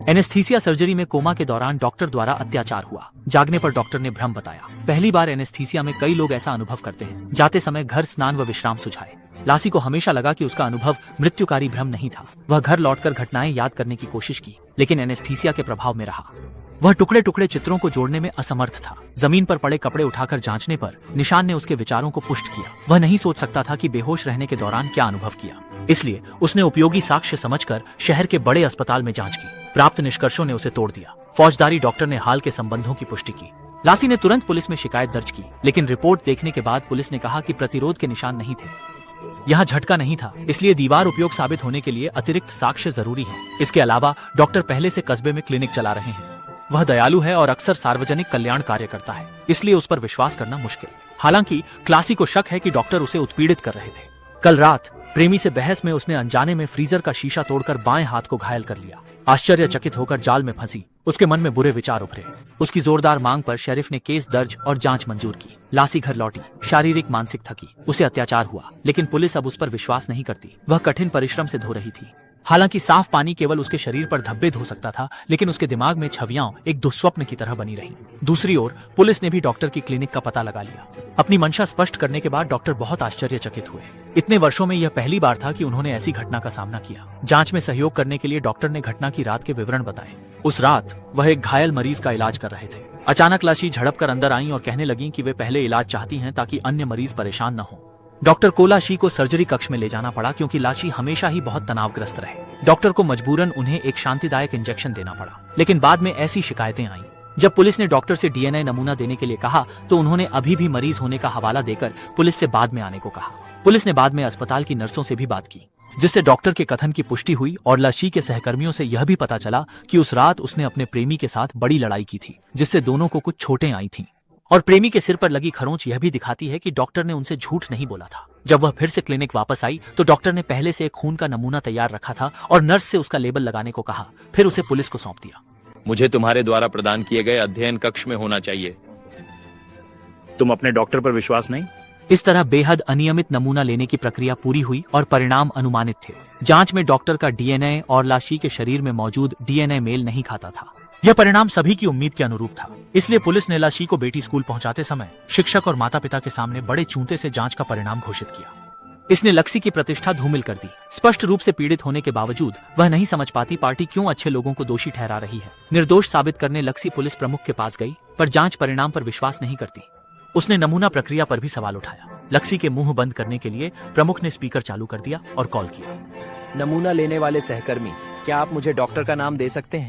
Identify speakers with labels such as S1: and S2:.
S1: Anaesthesia surgery में coma के दौरान डॉक्टर द्वारा अत्याचार हुआ। जागने पर डॉक्टर ने भ्रम बताया। पहली बार एनेस्थीसिया में कई लोग ऐसा अनुभव करते हैं। जाते समय घर स्नान व विश्राम सुझाए। लासी को हमेशा लगा कि उसका अनुभव मृत्युकारी भ्रम नहीं था। वह घर लौटकर घटनाएं याद करने की कोशिश की, लेकिन एनेस्थीसिया के प्रभाव में रहा। वह टुकड़े टुकड़े चित्रों को जोड़ने में असमर्थ था। जमीन पर पड़े कपड़े उठाकर जांचने पर निशान ने उसके विचारों को पुष्ट किया। वह नहीं सोच सकता था कि बेहोश रहने के दौरान क्या अनुभव किया, इसलिए उसने उपयोगी साक्ष्य समझकर शहर के बड़े अस्पताल में जांच की। प्राप्त निष्कर्षों ने उसे तोड़ दिया। फौजदारी डॉक्टर ने हाल के संबंधों की पुष्टि की। लासी ने तुरंत पुलिस में शिकायत दर्ज की, लेकिन रिपोर्ट देखने के बाद पुलिस ने कहा कि प्रतिरोध के निशान नहीं थे। यह झटका नहीं था, इसलिए दीवार उपयोग साबित होने के लिए अतिरिक्त साक्ष्य जरूरी है। इसके अलावा डॉक्टर पहले से कस्बे में क्लिनिक चला रहे हैं। वह दयालु है और अक्सर सार्वजनिक कल्याण कार्य करता है, इसलिए उस पर विश्वास करना मुश्किल। हालांकि क्लासी को शक है कि डॉक्टर उसे उत्पीड़ित कर रहे थे। कल रात प्रेमी से बहस में उसने अनजाने में फ्रीजर का शीशा तोड़कर बाएं हाथ को घायल कर लिया। आश्चर्यचकित होकर जाल में फंसी उसके मन में बुरे विचार उभरे। उसकी जोरदार मांग पर शेरिफ ने केस दर्ज और जांच मंजूर की। लासी घर लौटी, शारीरिक मानसिक थकी। उसे अत्याचार हुआ, लेकिन पुलिस अब उस पर विश्वास नहीं करती। वह कठिन परिश्रम से धो रही थी। हालांकि साफ पानी केवल उसके शरीर पर धब्बे धो सकता था, लेकिन उसके दिमाग में छवियां एक दुस्वप्न की तरह बनी रहीं। दूसरी ओर पुलिस ने भी डॉक्टर की क्लिनिक का पता लगा लिया। अपनी मंशा स्पष्ट करने के बाद डॉक्टर बहुत आश्चर्यचकित हुए। इतने वर्षों में यह पहली बार था कि उन्होंने ऐसी घटना का सामना किया। जांच में सहयोग करने के लिए डॉक्टर ने घटना की रात के विवरण बताए। उस रात वह एक घायल मरीज का इलाज कर रहे थे। अचानक लाशी झड़प कर अंदर आईं और कहने लगीं कि वे पहले इलाज चाहती हैं ताकि अन्य मरीज परेशान न हो। डॉक्टर को लाशी को सर्जरी कक्ष में ले जाना पड़ा, क्योंकि लाशी हमेशा ही बहुत तनावग्रस्त रहे। डॉक्टर को मजबूरन उन्हें एक शांतिदायक इंजेक्शन देना पड़ा, लेकिन बाद में ऐसी शिकायतें आईं। जब पुलिस ने डॉक्टर से डीएनए नमूना देने के लिए कहा, तो उन्होंने अभी भी मरीज होने का हवाला देकर पुलिस से बाद में आने को कहा। पुलिस ने बाद में अस्पताल की नर्सों से भी बात की, जिससे डॉक्टर के कथन की पुष्टि हुई और लाशी के सहकर्मियों से यह भी पता चला कि उस रात उसने अपने प्रेमी के साथ बड़ी लड़ाई की थी, जिससे दोनों को कुछ चोटें आई थीं। और प्रेमी के सिर पर लगी खरोंच यह भी दिखाती है कि डॉक्टर ने उनसे झूठ नहीं बोला था। जब वह फिर से क्लिनिक वापस आई तो डॉक्टर ने पहले से एक खून का नमूना तैयार रखा था और नर्स से उसका लेबल लगाने को कहा, फिर उसे पुलिस को सौंप दिया।
S2: मुझे तुम्हारे द्वारा प्रदान किए गए अध्ययन कक्ष में होना चाहिए।
S3: तुम अपने डॉक्टर पर विश्वास नहीं?
S1: इस तरह बेहद अनियमित नमूना लेने की प्रक्रिया पूरी हुई और परिणाम अनुमानित थे। जांच में डॉक्टर का डीएनए और लाशी के शरीर में मौजूद डीएनए मेल नहीं खाता था। यह परिणाम सभी की उम्मीद के अनुरूप था। इसलिए पुलिस ने लाशी को बेटी स्कूल पहुंचाते समय शिक्षक और माता पिता के सामने बड़े चूंते से जांच का परिणाम घोषित किया। इसने लक्सी की प्रतिष्ठा धूमिल कर दी। स्पष्ट रूप से पीड़ित होने के बावजूद वह नहीं समझ पाती पार्टी क्यों अच्छे लोगों को दोषी ठहरा रही है। निर्दोष साबित करने लक्सी पुलिस प्रमुख के पास गई, पर जांच परिणाम पर विश्वास नहीं करती। उसने नमूना प्रक्रिया पर भी सवाल उठाया। लक्सी के मुंह बंद करने के लिए प्रमुख ने स्पीकर चालू कर दिया और कॉल किया।
S4: नमूना लेने वाले सहकर्मी, क्या आप मुझे डॉक्टर का नाम दे सकते हैं?